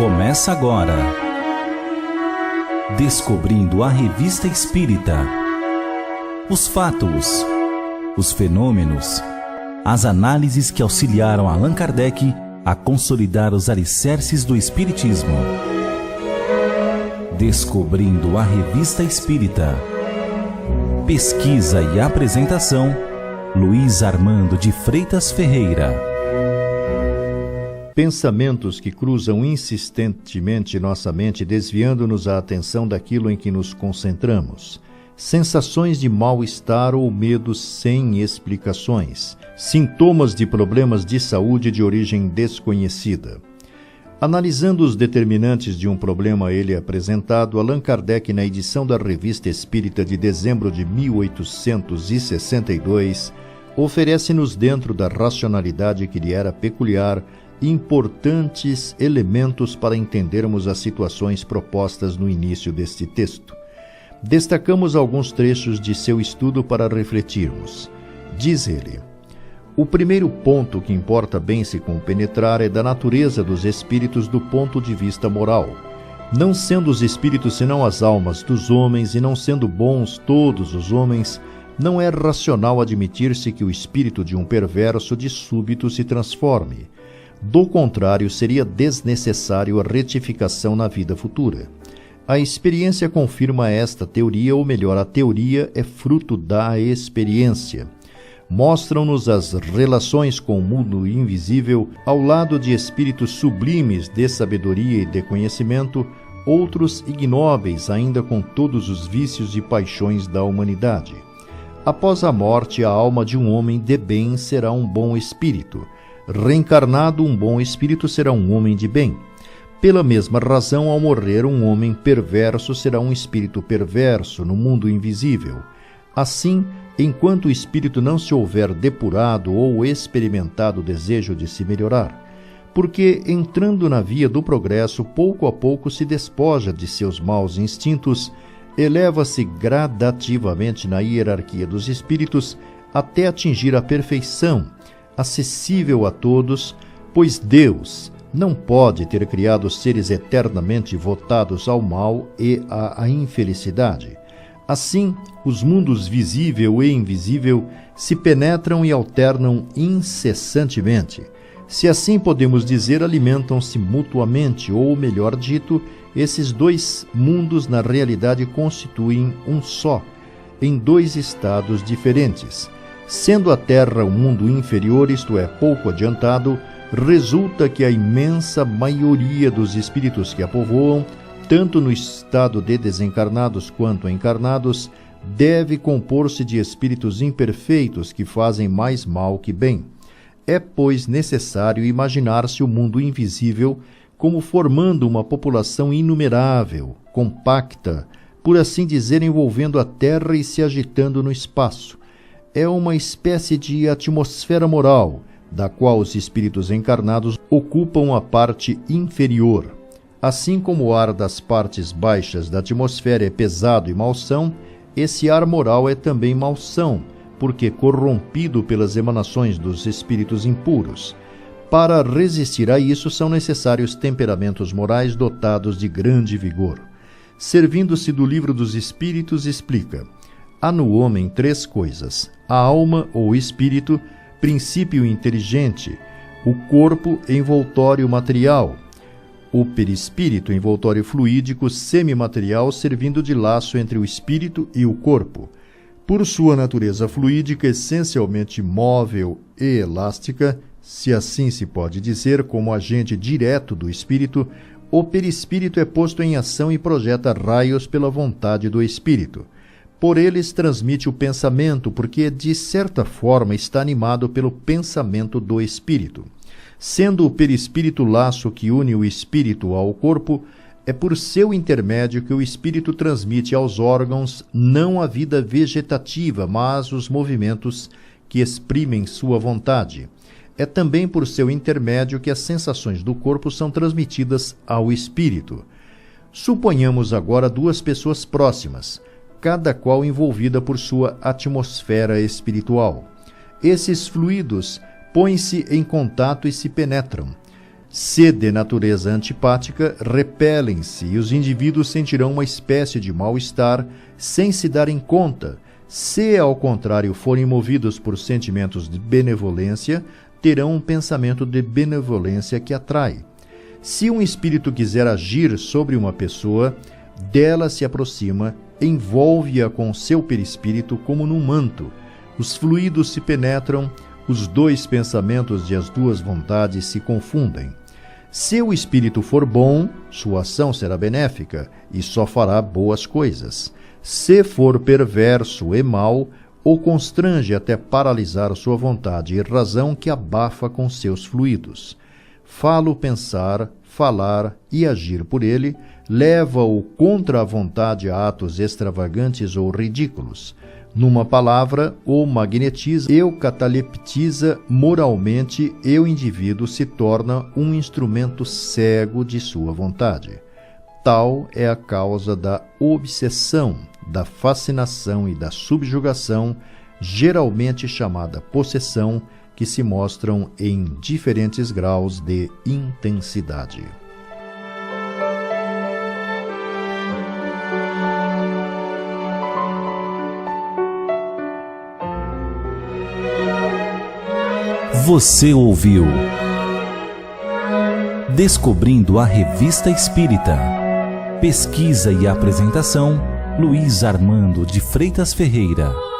Começa agora. Descobrindo a Revista Espírita. Os fatos, os fenômenos, as análises que auxiliaram Allan Kardec a consolidar os alicerces do Espiritismo. Descobrindo a Revista Espírita. Pesquisa e apresentação, Luiz Armando de Freitas Ferreira. Pensamentos que cruzam insistentemente nossa mente, desviando-nos a atenção daquilo em que nos concentramos. Sensações de mal-estar ou medo sem explicações. Sintomas de problemas de saúde de origem desconhecida. Analisando os determinantes de um problema a ele apresentado, Allan Kardec, na edição da Revista Espírita de dezembro de 1862, oferece-nos, dentro da racionalidade que lhe era peculiar, importantes elementos para entendermos as situações propostas no início deste texto. Destacamos alguns trechos de seu estudo para refletirmos. Diz ele: o primeiro ponto que importa bem se compenetrar é da natureza dos espíritos do ponto de vista moral. Não sendo os espíritos senão as almas dos homens, e não sendo bons todos os homens, não é racional admitir-se que o espírito de um perverso de súbito se transforme. Do contrário, seria desnecessário a retificação na vida futura. A experiência confirma esta teoria, ou melhor, a teoria é fruto da experiência. Mostram-nos as relações com o mundo invisível, ao lado de espíritos sublimes de sabedoria e de conhecimento, outros ignóbeis ainda com todos os vícios e paixões da humanidade. Após a morte, a alma de um homem de bem será um bom espírito. Reencarnado, um bom espírito será um homem de bem. Pela mesma razão, ao morrer, um homem perverso será um espírito perverso no mundo invisível. Assim, enquanto o espírito não se houver depurado ou experimentado o desejo de se melhorar, porque, entrando na via do progresso, pouco a pouco se despoja de seus maus instintos, eleva-se gradativamente na hierarquia dos espíritos até atingir a perfeição, acessível a todos, pois Deus não pode ter criado seres eternamente votados ao mal e à infelicidade. Assim, os mundos visível e invisível se penetram e alternam incessantemente. Se assim podemos dizer, alimentam-se mutuamente, ou, melhor dito, esses dois mundos na realidade constituem um só, em dois estados diferentes. Sendo a Terra um mundo inferior, isto é, pouco adiantado, resulta que a imensa maioria dos espíritos que a povoam, tanto no estado de desencarnados quanto encarnados, deve compor-se de espíritos imperfeitos que fazem mais mal que bem. É, pois, necessário imaginar-se o mundo invisível como formando uma população inumerável, compacta, por assim dizer, envolvendo a Terra e se agitando no espaço. É uma espécie de atmosfera moral, da qual os espíritos encarnados ocupam a parte inferior. Assim como o ar das partes baixas da atmosfera é pesado e malsão, esse ar moral é também malsão, porque corrompido pelas emanações dos espíritos impuros. Para resistir a isso são necessários temperamentos morais dotados de grande vigor. Servindo-se do Livro dos Espíritos, explica: há no homem três coisas: a alma ou espírito, princípio inteligente; o corpo, envoltório material; o perispírito, envoltório fluídico semimaterial, servindo de laço entre o espírito e o corpo. Por sua natureza fluídica, essencialmente móvel e elástica, se assim se pode dizer, como agente direto do espírito, o perispírito é posto em ação e projeta raios pela vontade do espírito. Por eles transmite o pensamento, porque de certa forma está animado pelo pensamento do espírito. Sendo o perispírito laço que une o espírito ao corpo, é por seu intermédio que o espírito transmite aos órgãos não a vida vegetativa, mas os movimentos que exprimem sua vontade. É também por seu intermédio que as sensações do corpo são transmitidas ao espírito. Suponhamos agora duas pessoas próximas, cada qual envolvida por sua atmosfera espiritual. Esses fluidos põem-se em contato e se penetram. Se de natureza antipática, repelem-se e os indivíduos sentirão uma espécie de mal-estar sem se darem conta. Se, ao contrário, forem movidos por sentimentos de benevolência, terão um pensamento de benevolência que atrai. Se um espírito quiser agir sobre uma pessoa, dela se aproxima, envolve-a com seu perispírito como num manto. Os fluidos se penetram, os dois pensamentos e as duas vontades se confundem. Se o espírito for bom, sua ação será benéfica e só fará boas coisas. Se for perverso e mau, o constrange até paralisar sua vontade e razão que abafa com seus fluidos. Fala-o pensar, falar e agir por ele, leva-o contra a vontade a atos extravagantes ou ridículos. Numa palavra, o magnetiza e o cataleptiza moralmente e o indivíduo se torna um instrumento cego de sua vontade. Tal é a causa da obsessão, da fascinação e da subjugação, geralmente chamada possessão, que se mostram em diferentes graus de intensidade. Você ouviu Descobrindo a Revista Espírita. Pesquisa e apresentação, Luiz Armando de Freitas Ferreira.